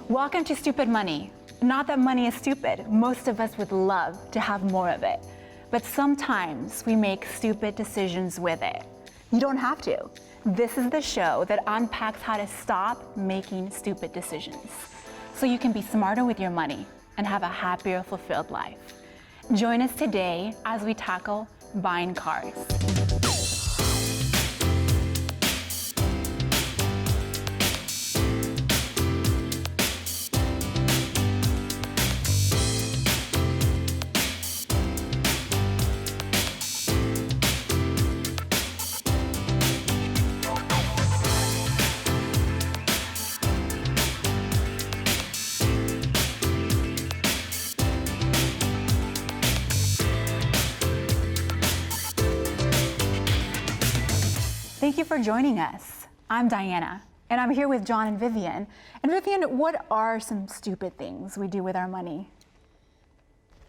Welcome to Stupid Money. Not that money is stupid. Most of us would love to have more of it. But sometimes we make stupid decisions with it. You don't have to. This is the show that unpacks how to stop making stupid decisions so you can be smarter with your money and have a happier, fulfilled life. Join us today as we tackle buying cars. Thank you for joining us. I'm Diana, and I'm here with John and Vivian. And Vivian, what are some stupid things we do with our money?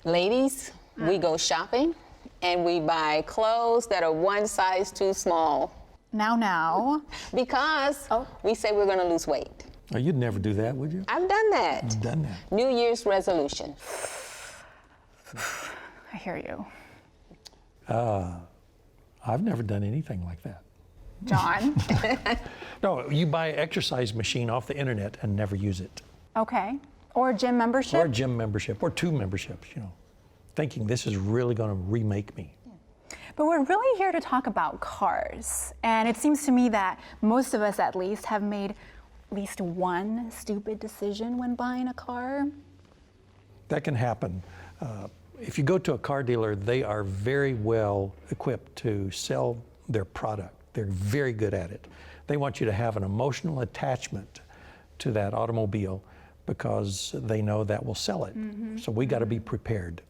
Ladies, we go shopping and we buy clothes that are one size too small. Now. Because we say we're gonna lose weight. Oh, you'd never do that, would you? I've done that. You've done that. New Year's resolution. I hear you. I've never done anything like that. John? No, you buy an exercise machine off the internet and never use it. Okay. Or a gym membership? Or a gym membership, or 2 memberships, thinking this is really going to remake me. But we're really here to talk about cars. And it seems to me that most of us, at least, have made at least one stupid decision when buying a car. That can happen. If you go to a car dealer, they are very well equipped to sell their product. They're very good at it. They want you to have an emotional attachment to that automobile because they know that will sell it. Mm-hmm. So we got to be prepared.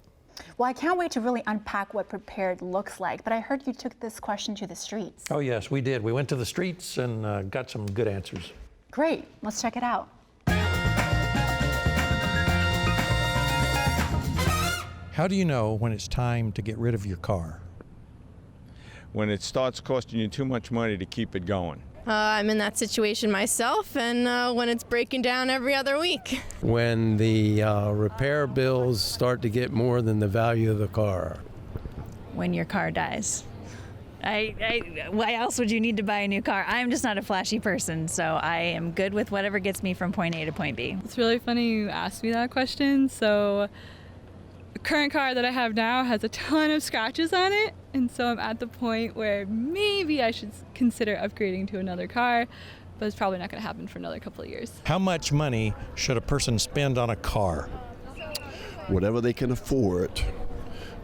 Well, I can't wait to really unpack what prepared looks like, but I heard you took this question to the streets. Oh yes, we did. We went to the streets and got some good answers. Great, let's check it out. How do you know when it's time to get rid of your car? When it starts costing you too much money to keep it going. I'm in that situation myself, and when it's breaking down every other week. When the repair bills start to get more than the value of the car. When your car dies. Why else would you need to buy a new car? I'm just not a flashy person, so I am good with whatever gets me from point A to point B. It's really funny you asked me that question. So the current car that I have now has a ton of scratches on it, and so I'm at the point where maybe I should consider upgrading to another car, but it's probably not going to happen for another couple of years. How much money should a person spend on a car? Whatever they can afford,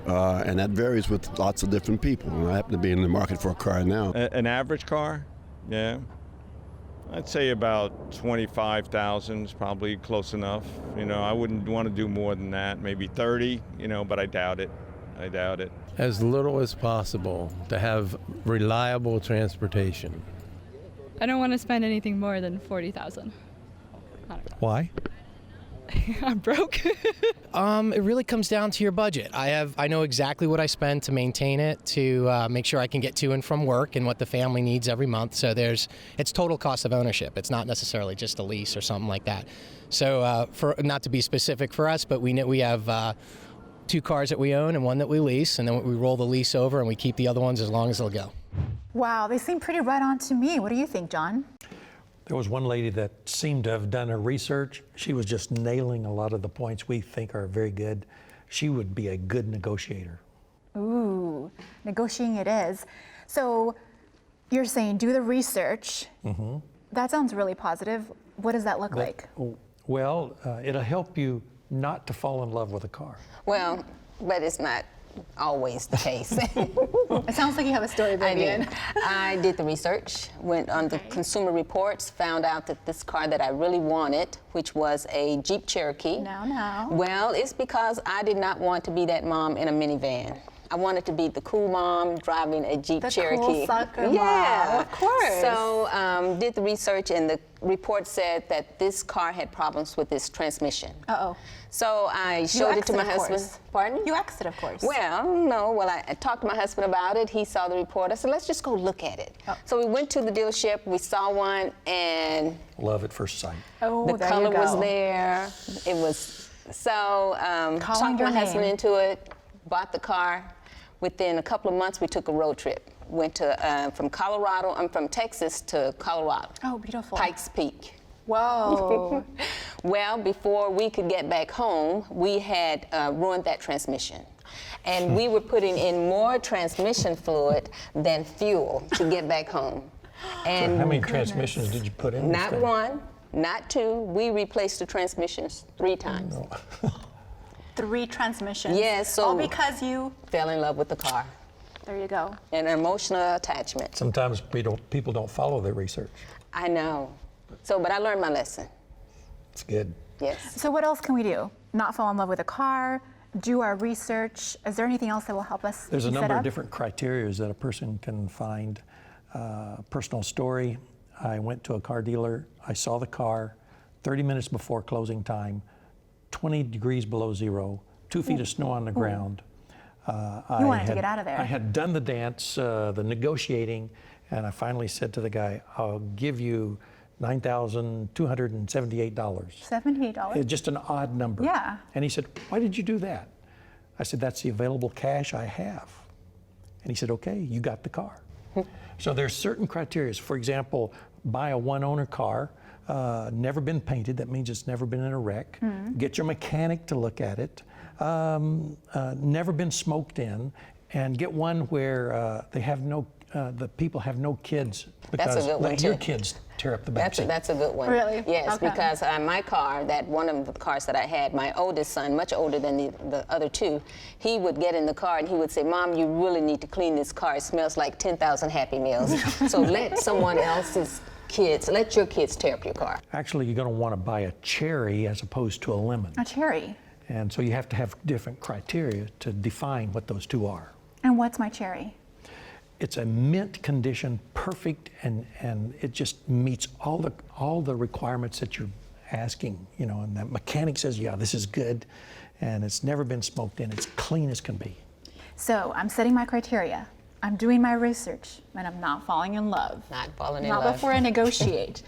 and that varies with lots of different people. I happen to be in the market for a car now. An average car, yeah. I'd say about $25,000 is probably close enough. I wouldn't want to do more than that, maybe 30, but I doubt it. As little as possible to have reliable transportation. I don't want to spend anything more than $40,000. Why? I'm broke. It really comes down to your budget. I know exactly what I spend to maintain it, to make sure I can get to and from work and what the family needs every month. So it's total cost of ownership. It's not necessarily just a lease or something like that. So for not to be specific for us, but we have 2 cars that we own and 1 that we lease, and then we roll the lease over and we keep the other ones as long as they'll go. Wow, they seem pretty right on to me. What do you think, John? There was one lady that seemed to have done her research. She was just nailing a lot of the points we think are very good. She would be a good negotiator. Ooh, negotiating it is. So you're saying do the research. Mm-hmm. That sounds really positive. What does that look like? Well, it'll help you not to fall in love with a car. Well, but it's not always the case. It sounds like you have a story, Vivian. I did the research, went on the Consumer Reports, found out that this car that I really wanted, which was a Jeep Cherokee. Now. Well, it's because I did not want to be that mom in a minivan. I wanted to be the cool mom driving a Jeep The Cherokee. cool sucker mom, Yeah, of course. So did the research, and the report said that this car had problems with its transmission. Uh-oh. So I showed it to my husband. Pardon? You exit, of course. Well, no. Well, I talked to my husband about it. He saw the report. I said, let's just go look at it. Oh. So we went to the dealership. We saw one, and Love at first sight. Oh, the there color you go. was there. It was so. Talked my your husband name. into it. Bought the car. Within a couple of months, we took a road trip. Went to from Texas to Colorado. Oh, beautiful. Pikes Peak. Whoa. Well, before we could get back home, we had ruined that transmission. And we were putting in more transmission fluid than fuel to get back home. And So how many transmissions did you put in? Not one, not two. We replaced the transmissions 3 times. 3 transmissions. Yes, so all because you. fell in love with the car. There you go. An emotional attachment. Sometimes people don't follow their research. I know. So, but I learned my lesson. It's good. Yes. So what else can we do? Not fall in love with a car, do our research. Is there anything else that will help us? There's a set number up? of different criteria that a person can find. Personal story. I went to a car dealer. I saw the car 30 minutes before closing time, 20 degrees below zero, 2 feet of snow on the ground. You wanted to get out of there. I had done the dance, the negotiating, and I finally said to the guy, I'll give you $9,278. $78? It's just an odd number. Yeah. And he said, why did you do that? I said, that's the available cash I have. And he said, okay, you got the car. So there's certain criteria. For example, buy a one-owner car, never been painted. That means it's never been in a wreck. Get your mechanic to look at it. Never been smoked in, and get one where they have no, the people have no kids, because That's a good one, let your too. kids tear up the back seat. That's a good one. Really? Yes, Okay. because my car, one of the cars that I had, my oldest son, much older than the other 2, he would get in the car and he would say, Mom, you really need to clean this car. It smells like 10,000 Happy Meals. So let someone else's kids, let your kids tear up your car. Actually, you're going to want to buy a cherry as opposed to a lemon. A cherry. And so you have to have different criteria to define what those two are. And what's my cherry? It's a mint condition, perfect, and it just meets all the requirements that you're asking, you know, and that mechanic says, yeah, this is good, and it's never been smoked in, it's clean as can be. So I'm setting my criteria. I'm doing my research, and I'm not falling in love. Not falling in Not love. before I negotiate.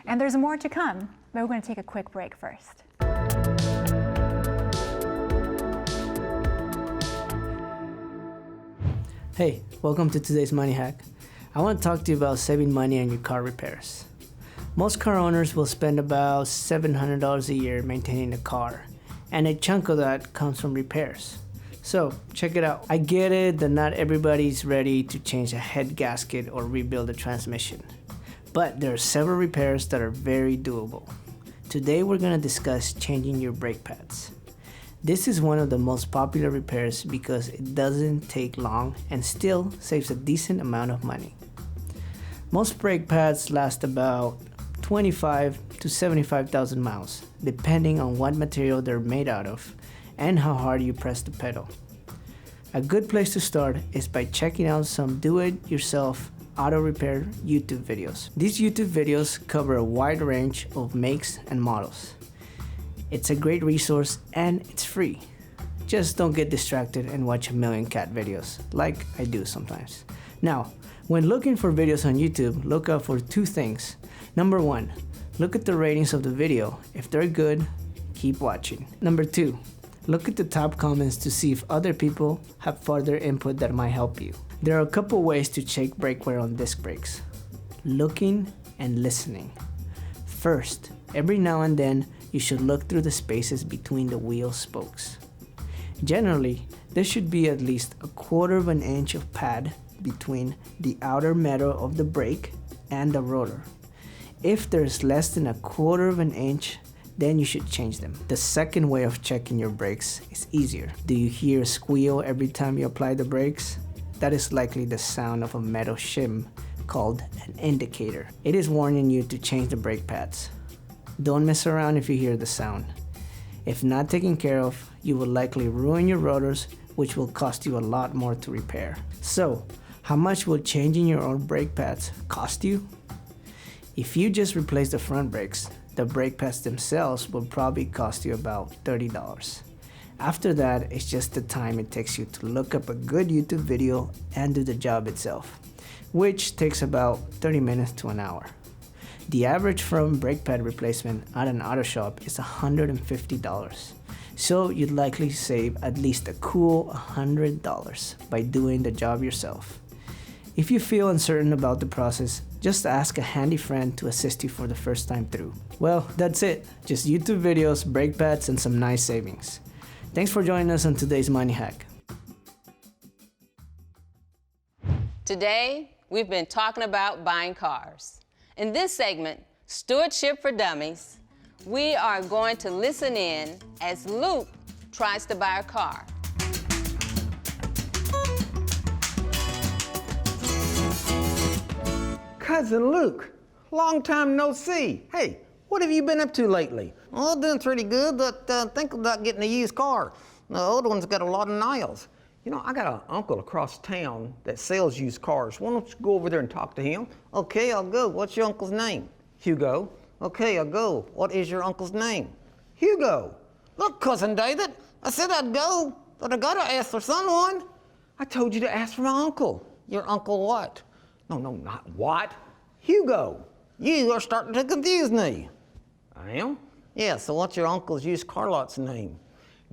And there's more to come, but we're going to take a quick break first. Hey, welcome to today's Money Hack. I want to talk to you about saving money on your car repairs. Most car owners will spend about $700 a year maintaining a car, and a chunk of that comes from repairs. So, check it out. I get it that not everybody's ready to change a head gasket or rebuild a transmission, but there are several repairs that are very doable. Today we're going to discuss changing your brake pads. This is one of the most popular repairs because it doesn't take long and still saves a decent amount of money. Most brake pads last about 25 to 75,000 miles, depending on what material they're made out of and how hard you press the pedal. A good place to start is by checking out some do-it-yourself auto repair YouTube videos. These YouTube videos cover a wide range of makes and models. It's a great resource and it's free. Just don't get distracted and watch a million cat videos, like I do sometimes. Now, when looking for videos on YouTube, look out for 2 things. Number 1, look at the ratings of the video. If they're good, keep watching. Number 2, look at the top comments to see if other people have further input that might help you. There are a couple ways to check brake wear on disc brakes. Looking and listening. First, every now and then, you should look through the spaces between the wheel spokes. Generally, there should be at least 1/4 inch of pad between the outer metal of the brake and the rotor. If there's less than 1/4 inch, then you should change them. The second way of checking your brakes is easier. Do you hear a squeal every time you apply the brakes? That is likely the sound of a metal shim called an indicator. It is warning you to change the brake pads. Don't mess around if you hear the sound. If not taken care of, you will likely ruin your rotors, which will cost you a lot more to repair. So, how much will changing your own brake pads cost you? If you just replace the front brakes, the brake pads themselves will probably cost you about $30. After that, it's just the time it takes you to look up a good YouTube video and do the job itself, which takes about 30 minutes to an hour. The average front brake pad replacement at an auto shop is $150, so you'd likely save at least a cool $100 by doing the job yourself. If you feel uncertain about the process, just ask a handy friend to assist you for the first time through. Well, that's it. Just YouTube videos, brake pads, and some nice savings. Thanks for joining us on today's Money Hack. Today, we've been talking about buying cars. In this segment, Stewardship for Dummies, we are going to listen in as Luke tries to buy a car. Cousin Luke, long time no see. Hey, what have you been up to lately? Oh, doing pretty good, but think about getting a used car. The old one's got a lot of miles. You know, I got an uncle across town that sells used cars. Why don't you go over there and talk to him? Okay, I'll go. What's your uncle's name? Hugo. Okay, I'll go. What is your uncle's name? Hugo. Look, Cousin David, I said I'd go, but I gotta ask for someone. I told you to ask for my uncle. Your uncle what? No, not what. Hugo. You are starting to confuse me. I am? Yeah, so what's your uncle's used car lot's name?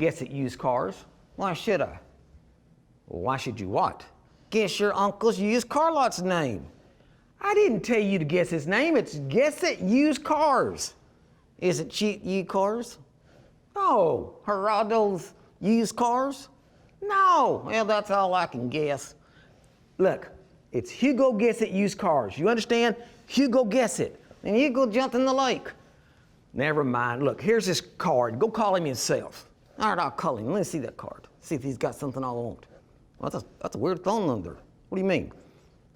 Guess it used cars. Why should I? Well, why should you what? Guess your uncle's used car lot's name. I didn't tell you to guess his name. It's Guess It Used Cars. Is it cheap used cars? No. Gerardo's used cars? No. Well, that's all I can guess. Look, it's Hugo Guess It Used Cars. You understand? Hugo Guess It. And you go jump in the lake. Never mind. Look, here's his card. Go call him yourself. All right, I'll call him. Let me see that card. See if he's got something I want. Well, that's a weird phone number. What do you mean?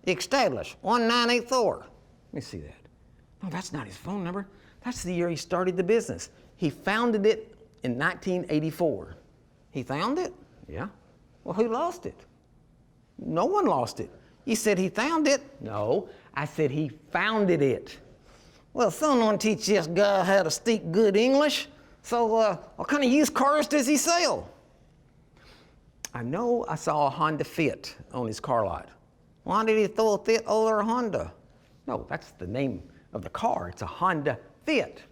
Establish 1984. Let me see that. No, that's not his phone number. That's the year he started the business. He founded it in 1984. He found it? Yeah. Well, who lost it? No one lost it. You said he found it. No, I said he founded it. Well, someone teach this guy how to speak good English. So, what kind of used cars does he sell? I know I saw a Honda Fit on his car lot. Why did he throw a Fit over a Honda? No, that's the name of the car. It's a Honda Fit.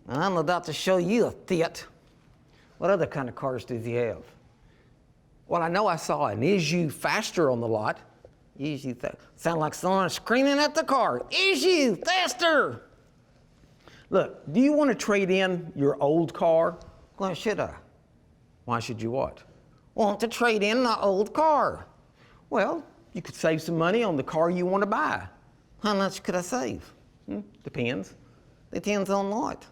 I'm about to show you a Fit. What other kind of cars does he have? Well, I know I saw an Isuzu Faster on the lot. Isuzu, sound like someone screaming at the car. Isuzu, faster! Look, do you want to trade in your old car? Why should I? Why should you what? Want to trade in my old car. Well, you could save some money on the car you want to buy. How much could I save? Depends. Depends on what?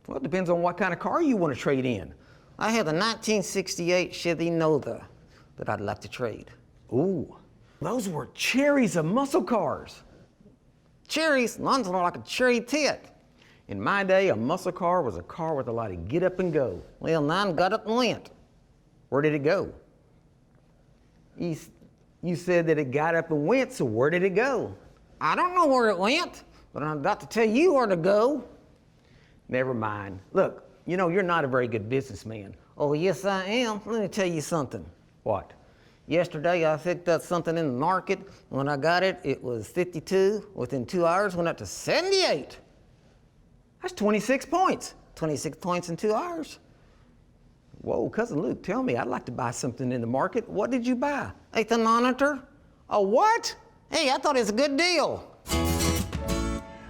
Well, it depends on what kind of car you want to trade in. I have a 1968 Chevy Nova that I'd like to trade. Ooh, those were cherries of muscle cars. Cherries? Mine's more like a cherry tit. In my day, a muscle car was a car with a lot of get up and go. Well, mine got up and went. Where did it go? You said that it got up and went, so where did it go? I don't know where it went, but I'm about to tell you where to go. Never mind. Look, you know, you're not a very good businessman. Oh, yes, I am. Let me tell you something. What? Yesterday, I picked up something in the market. When I got it, it was 52. Within 2 hours, went up to 78. That's 26 points. 26 points in 2 hours. Whoa, Cousin Luke, tell me, I'd like to buy something in the market. What did you buy? A thermometer. A what? Hey, I thought it was a good deal.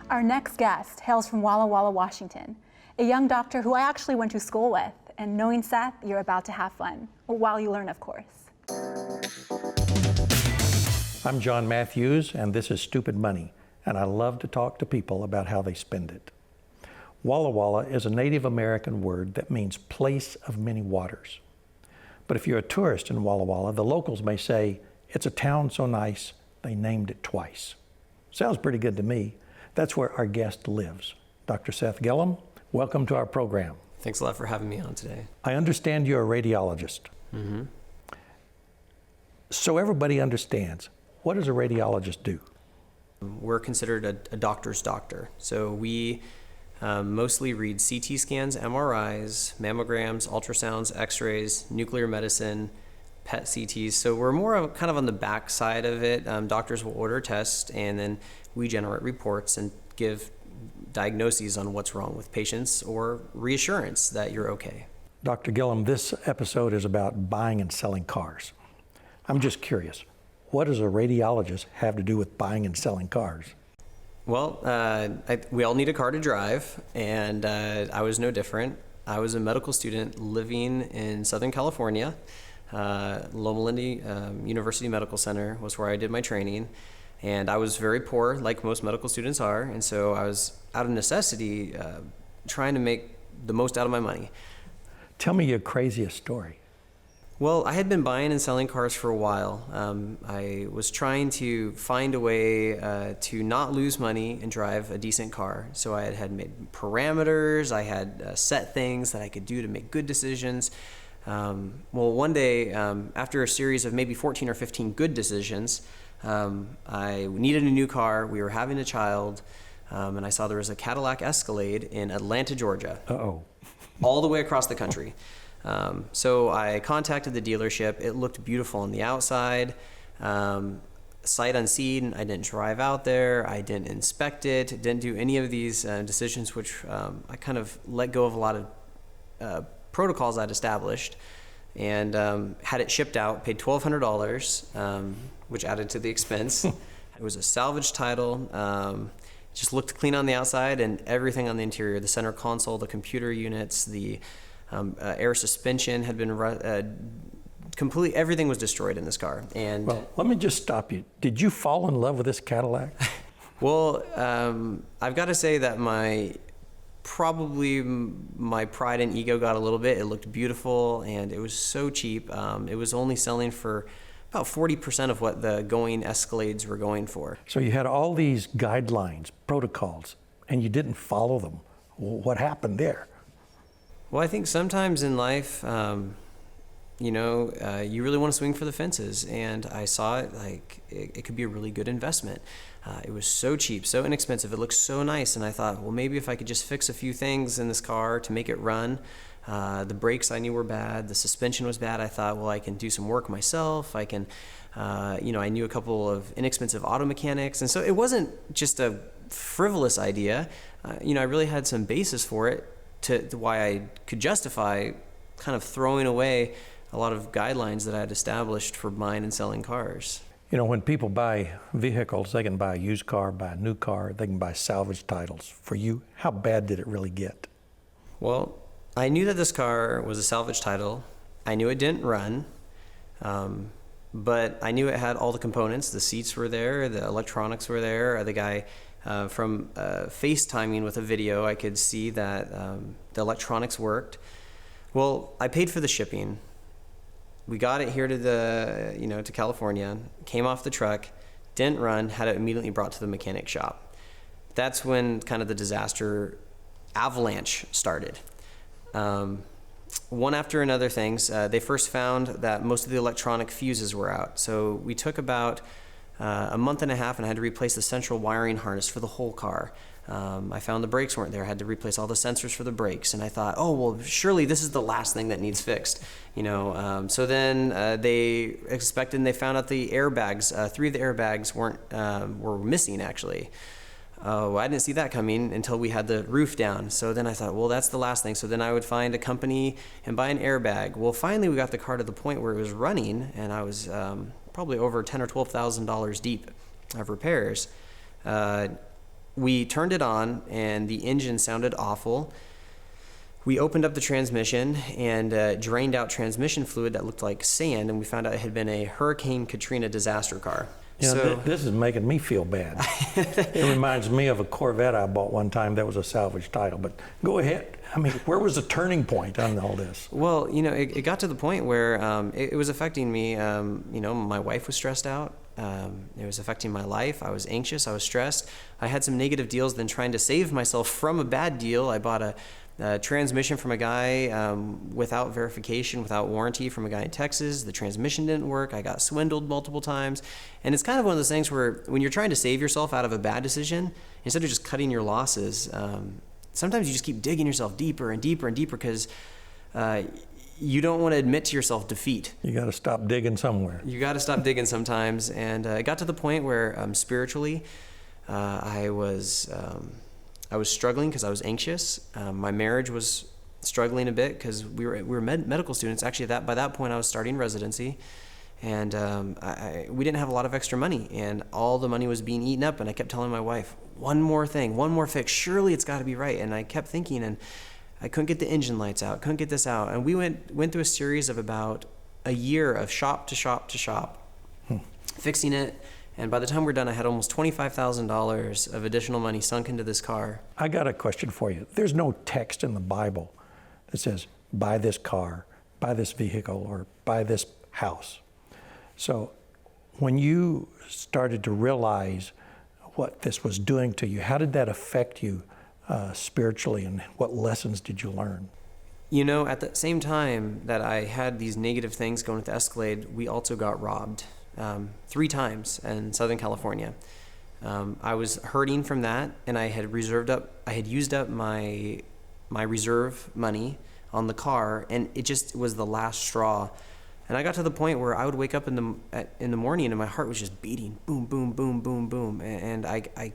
Our next guest hails from Walla Walla, Washington, a young doctor who I actually went to school with. And knowing Seth, you're about to have fun, while you learn, of course. I'm John Mathews, and this is Stupid Money, and I love to talk to people about how they spend it. Walla Walla is a Native American word that means place of many waters. But if you're a tourist in Walla Walla, the locals may say, it's a town so nice, they named it twice. Sounds pretty good to me. That's where our guest lives. Dr. Seth Gillum, welcome to our program. Thanks a lot for having me on today. I understand you're a radiologist. Mm-hmm. So everybody understands, what does a radiologist do? We're considered a doctor's doctor. So we mostly read CT scans, MRIs, mammograms, ultrasounds, x-rays, nuclear medicine, PET CTs. So we're more kind of on the back side of it. Doctors will order tests, and then we generate reports and give diagnoses on what's wrong with patients or reassurance that you're okay. Dr. Gillum, this episode is about buying and selling cars. I'm just curious, what does a radiologist have to do with buying and selling cars? Well, we all need a car to drive, and I was no different. I was a medical student living in Southern California. Loma Linda University Medical Center was where I did my training, and I was very poor, like most medical students are, and so I was out of necessity trying to make the most out of my money. Tell me your craziest story. Well, I had been buying and selling cars for a while. I was trying to find a way to not lose money and drive a decent car. So I had made parameters, I had set things that I could do to make good decisions. Well, one day, after a series of maybe 14 or 15 good decisions, I needed a new car, we were having a child, and I saw there was a Cadillac Escalade in Atlanta, Georgia. Uh-oh. All the way across the country. So I contacted the dealership. It looked beautiful on the outside. Sight unseen, I didn't drive out there. I didn't inspect it. Didn't do any of these decisions, which I kind of let go of a lot of protocols I'd established, and had it shipped out, paid $1,200, which added to the expense. It was a salvage title. Just looked clean on the outside, and everything on the interior, the center console, the computer units, the air suspension had been completely, everything was destroyed in this car. And well, let me just stop you. Did you fall in love with this Cadillac? Well, I've got to say that probably my pride and ego got a little bit. It looked beautiful, and it was so cheap. It was only selling for about 40% of what the going Escalades were going for. So you had all these guidelines, protocols, and you didn't follow them. What happened there? Well, I think sometimes in life, you really want to swing for the fences, and I saw it like it could be a really good investment. It was so cheap, so inexpensive, it looked so nice, and I thought, well, maybe if I could just fix a few things in this car to make it run. The brakes I knew were bad, the suspension was bad. I thought, well, I can do some work myself. I can, I knew a couple of inexpensive auto mechanics, and so it wasn't just a frivolous idea. I really had some basis for it to why I could justify kind of throwing away a lot of guidelines that I had established for buying and selling cars. You know, when people buy vehicles, they can buy a used car, buy a new car, they can buy salvage titles. For you, how bad did it really get? Well, I knew that this car was a salvage title. I knew it didn't run, but I knew it had all the components. The seats were there, the electronics were there. The guy from FaceTiming with a video, I could see that the electronics worked. Well, I paid for the shipping. We got it here to to California, came off the truck, didn't run, had it immediately brought to the mechanic shop. That's when kind of the disaster avalanche started. One after another things, they first found that most of the electronic fuses were out. So we took about a month and a half, and I had to replace the central wiring harness for the whole car. I found the brakes weren't there. I had to replace all the sensors for the brakes, and I thought, oh, well, surely this is the last thing that needs fixed. So then they expected, and they found out the airbags, 3 of the airbags were missing, actually. Oh, I didn't see that coming until we had the roof down. So then I thought, well, that's the last thing. So then I would find a company and buy an airbag. Well, finally we got the car to the point where it was running, and I was probably over $10,000 or $12,000 deep of repairs. We turned it on, and the engine sounded awful. We opened up the transmission and drained out transmission fluid that looked like sand, and we found out it had been a Hurricane Katrina disaster car. This is making me feel bad. It reminds me of a Corvette I bought one time that was a salvage title, but go ahead. I mean, where was the turning point on all this? Well, it got to the point where it was affecting me. My wife was stressed out. It was affecting my life. I was anxious. I was stressed. I had some negative deals. Then trying to save myself from a bad deal, I bought a Transmission from a guy without verification, without warranty from a guy in Texas. The transmission didn't work. I got swindled multiple times. And it's kind of one of those things where when you're trying to save yourself out of a bad decision, instead of just cutting your losses, sometimes you just keep digging yourself deeper and deeper and deeper because you don't want to admit to yourself defeat. You got to stop digging somewhere. You got to stop digging sometimes. And it got to the point where spiritually, I was struggling because I was anxious. My marriage was struggling a bit because we were medical students. Actually, by that point, I was starting residency, and we didn't have a lot of extra money, and all the money was being eaten up. And I kept telling my wife, one more thing, one more fix. Surely it's got to be right. And I kept thinking, and I couldn't get the engine lights out, couldn't get this out. And we went through a series of about a year of shop to shop to shop, fixing it. And by the time we're done, I had almost $25,000 of additional money sunk into this car. I got a question for you. There's no text in the Bible that says, buy this car, buy this vehicle, or buy this house. So when you started to realize what this was doing to you, how did that affect you spiritually, and what lessons did you learn? You know, at the same time that I had these negative things going with the Escalade, we also got robbed. 3 times in Southern California. I was hurting from that, and I had used up my reserve money on the car, and it just was the last straw. And I got to the point where I would wake up in the morning and my heart was just beating, boom, boom, boom, boom, boom, and I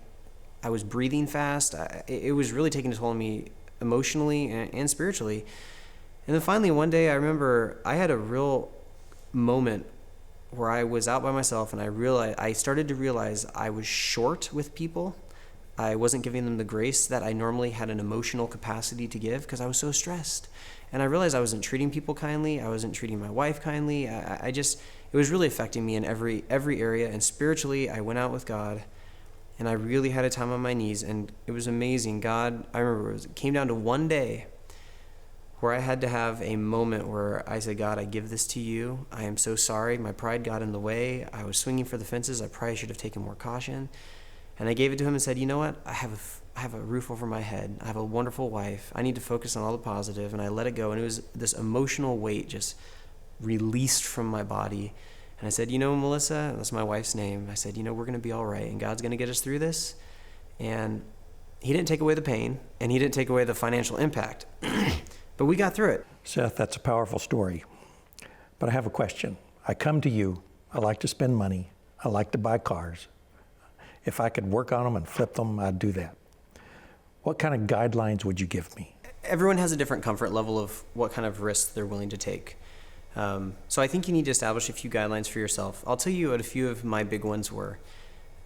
was breathing fast. It was really taking a toll on me emotionally and spiritually. And then finally one day I remember I had a real moment where I was out by myself, and I started to realize I was short with people. I wasn't giving them the grace that I normally had an emotional capacity to give because I was so stressed. And I realized I wasn't treating people kindly. I wasn't treating my wife kindly. It was really affecting me in every area. And spiritually, I went out with God, and I really had a time on my knees, and it was amazing. God, I remember it came down to one day where I had to have a moment where I said, God, I give this to you. I am so sorry. My pride got in the way. I was swinging for the fences. I probably should have taken more caution. And I gave it to him and said, you know what? I have a roof over my head. I have a wonderful wife. I need to focus on all the positive. And I let it go. And it was this emotional weight just released from my body. And I said, you know, Melissa, that's my wife's name. I said, you know, we're going to be all right. And God's going to get us through this. And he didn't take away the pain, and he didn't take away the financial impact. But we got through it. Seth, that's a powerful story. But I have a question. I come to you. I like to spend money. I like to buy cars. If I could work on them and flip them, I'd do that. What kind of guidelines would you give me? Everyone has a different comfort level of what kind of risks they're willing to take. So I think you need to establish a few guidelines for yourself. I'll tell you what a few of my big ones were.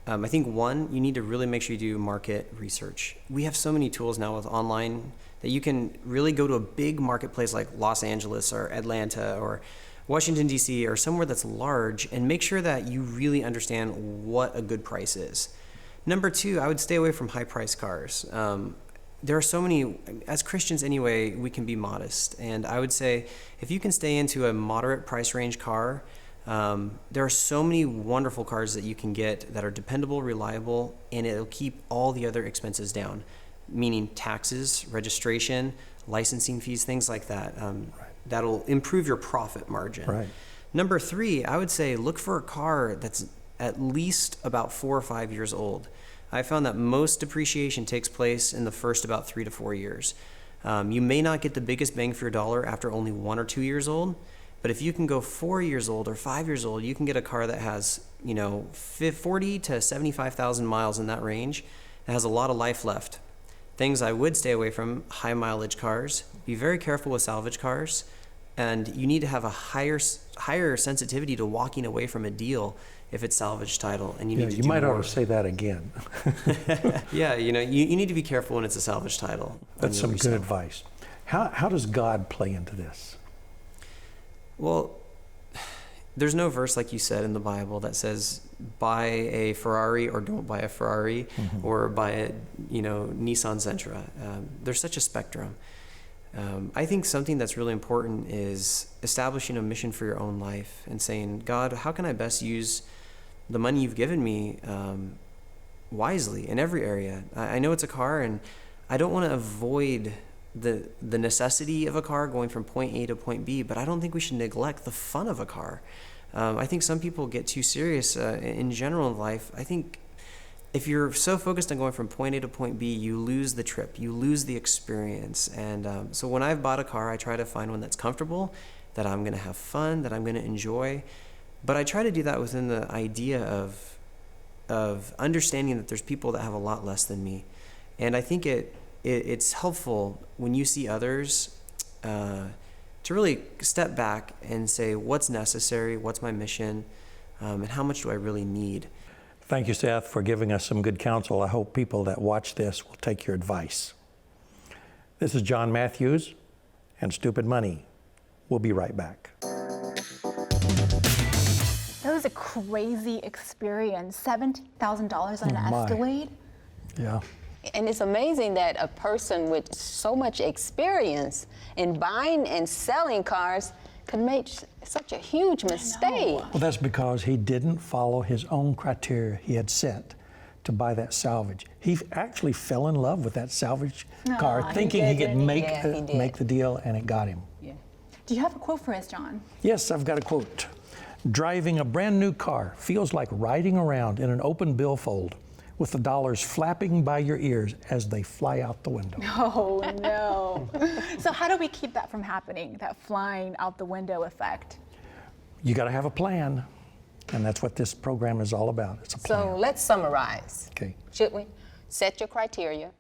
I think one, you need to really make sure you do market research. We have so many tools now with online that you can really go to a big marketplace like Los Angeles or Atlanta or Washington, D.C. or somewhere that's large and make sure that you really understand what a good price is. Number 2, I would stay away from high-priced cars. There are so many, as Christians anyway, we can be modest. And I would say if you can stay into a moderate price range car, there are so many wonderful cars that you can get that are dependable, reliable, and it'll keep all the other expenses down, meaning taxes, registration, licensing fees, things like that. That'll improve your profit margin. Right. Number 3, I would say look for a car that's at least about 4 or 5 years old. I found that most depreciation takes place in the first about 3 to 4 years. You may not get the biggest bang for your dollar after only 1 or 2 years old, but if you can go 4 years old or 5 years old, you can get a car that has, 40 to 75,000 miles in that range. It has a lot of life left. Things I would stay away from, high mileage cars. Be very careful with salvage cars. And you need to have a higher sensitivity to walking away from a deal if it's salvage title. And you need to do might more. ought to say that again. Yeah, you need to be careful when it's a salvage title. That's some good advice. How does God play into this? Well, there's no verse like you said in the Bible that says buy a Ferrari or don't buy a Ferrari, or buy a Nissan Sentra. There's such a spectrum. I think something that's really important is establishing a mission for your own life and saying, God, how can I best use the money you've given me wisely in every area? I know it's a car, and I don't want to avoid the necessity of a car going from point A to point B, but I don't think we should neglect the fun of a car. I think some people get too serious in general in life. I think if you're so focused on going from point A to point B, you lose the trip, you lose the experience. And so when I've bought a car, I try to find one that's comfortable, that I'm going to have fun, that I'm going to enjoy. But I try to do that within the idea of understanding that there's people that have a lot less than me. And I think it's helpful when you see others to really step back and say, what's necessary, what's my mission, and how much do I really need? Thank you, Seth, for giving us some good counsel. I hope people that watch this will take your advice. This is John Mathews and Stupid Money. We'll be right back. That was a crazy experience. $17,000 on an Escalade? Yeah. And it's amazing that a person with so much experience in buying and selling cars could make such a huge mistake. Well, that's because he didn't follow his own criteria he had set to buy that salvage. He actually fell in love with that salvage car, thinking he could make the deal, and it got him. Yeah. Do you have a quote for us, John? Yes, I've got a quote. Driving a brand new car feels like riding around in an open billfold with the dollars flapping by your ears as they fly out the window. Oh, no. So how do we keep that from happening, that flying out the window effect? You got to have a plan, and that's what this program is all about. It's a plan. So let's summarize. Okay. Should we? Set your criteria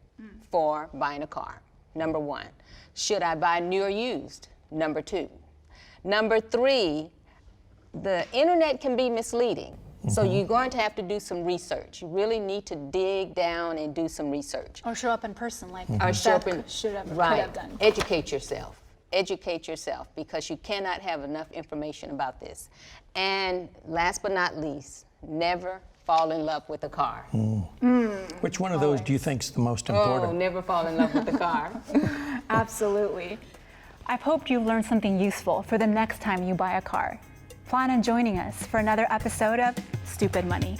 for buying a car. Number 1, should I buy new or used? Number 2. Number 3, the internet can be misleading. So you're going to have to do some research. You really need to dig down and do some research. Or show up in person like Or show up Seth should have done. Educate yourself. Educate yourself, because you cannot have enough information about this. And last but not least, never fall in love with a car. Which one of those do you think is the most important? Oh, never fall in love with the car. Absolutely. I've hoped you've learned something useful for the next time you buy a car. Plan on joining us for another episode of Stupid Money.